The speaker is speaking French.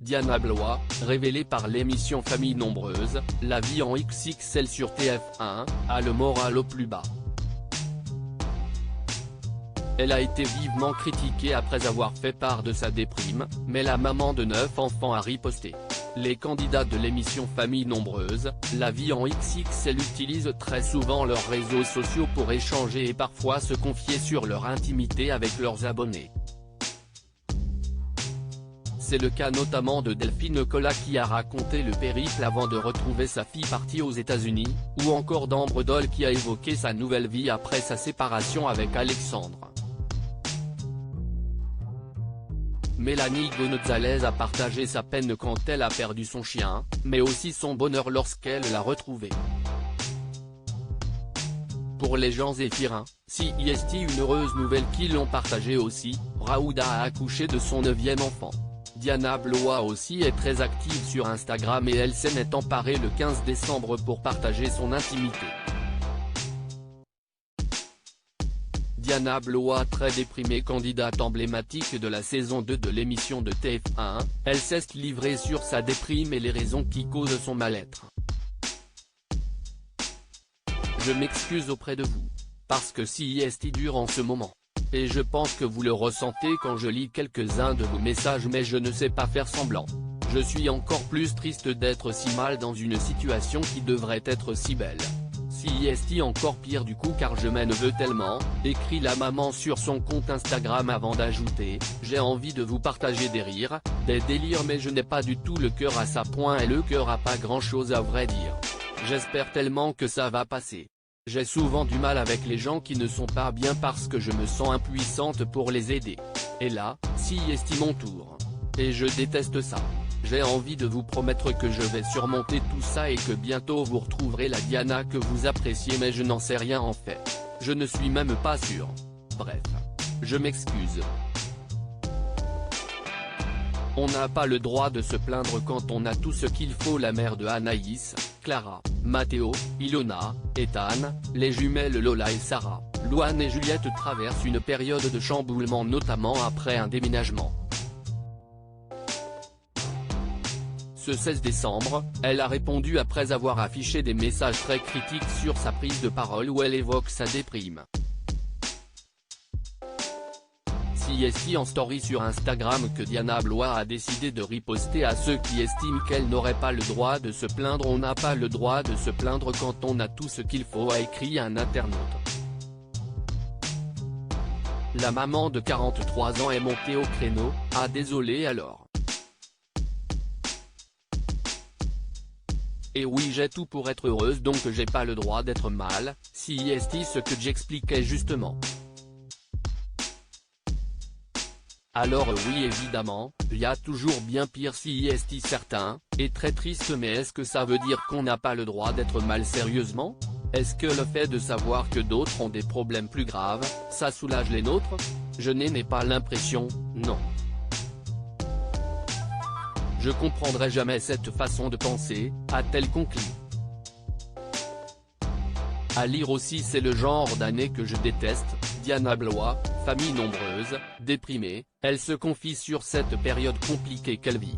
Diana Blois, révélée par l'émission Famille Nombreuse, la vie en XXL sur TF1, a le moral au plus bas. Elle a été vivement critiquée après avoir fait part de sa déprime, mais la maman de 9 enfants a riposté. Les candidats de l'émission Famille Nombreuse, la vie en XXL utilisent très souvent leurs réseaux sociaux pour échanger et parfois se confier sur leur intimité avec leurs abonnés. C'est le cas notamment de Delphine Collat qui a raconté le périple avant de retrouver sa fille partie aux États-Unis, ou encore d'Ambre Doll qui a évoqué sa nouvelle vie après sa séparation avec Alexandre. Mélanie Gonzalez a partagé sa peine quand elle a perdu son chien, mais aussi son bonheur lorsqu'elle l'a retrouvé. Pour les gens zéphirins, CIST une heureuse nouvelle qu'ils l'ont partagée aussi, Raouda a accouché de son 9e enfant. Diana Blois aussi est très active sur Instagram et elle s'en est emparée le 15 décembre pour partager son intimité. Diana Blois, très déprimée, candidate emblématique de la saison 2 de l'émission de TF1, elle s'est livrée sur sa déprime et les raisons qui causent son mal-être. Je m'excuse auprès de vous. Parce que CIST dure en ce moment. Et je pense que vous le ressentez quand je lis quelques-uns de vos messages, mais je ne sais pas faire semblant. Je suis encore plus triste d'être si mal dans une situation qui devrait être si belle. CIST encore pire du coup car je m'en veux tellement, écrit la maman sur son compte Instagram avant d'ajouter, j'ai envie de vous partager des rires, des délires mais je n'ai pas du tout le cœur à ça point et le cœur a pas grand chose à vrai dire. J'espère tellement que ça va passer. J'ai souvent du mal avec les gens qui ne sont pas bien parce que je me sens impuissante pour les aider. Et là, CIST mon tour. Et je déteste ça. J'ai envie de vous promettre que je vais surmonter tout ça et que bientôt vous retrouverez la Diana que vous appréciez mais je n'en sais rien en fait. Je ne suis même pas sûr. Bref. Je m'excuse. On n'a pas le droit de se plaindre quand on a tout ce qu'il faut. La mère de Anaïs, Clara, Mathéo, Ilona, Ethan, les jumelles Lola et Sarah, Louane et Juliette traversent une période de chamboulement notamment après un déménagement. Ce 16 décembre, elle a répondu après avoir affiché des messages très critiques sur sa prise de parole où elle évoque sa déprime. CIST en story sur Instagram que Diana Blois a décidé de riposter à ceux qui estiment qu'elle n'aurait pas le droit de se plaindre. On n'a pas le droit de se plaindre quand on a tout ce qu'il faut, a écrit un internaute. La maman de 43 ans est montée au créneau, ah désolé alors. Et oui j'ai tout pour être heureuse donc j'ai pas le droit d'être mal, CIST ce que j'expliquais justement. Alors oui évidemment, il y a toujours bien pire CIST certain, et très triste mais est-ce que ça veut dire qu'on n'a pas le droit d'être mal sérieusement? Est-ce que le fait de savoir que d'autres ont des problèmes plus graves, ça soulage les nôtres? Je n'ai pas l'impression, non. Je comprendrai jamais cette façon de penser, a-t-elle conclu. À lire aussi c'est le genre d'année que je déteste, Diana Blois, famille nombreuse, déprimée, elle se confie sur cette période compliquée qu'elle vit.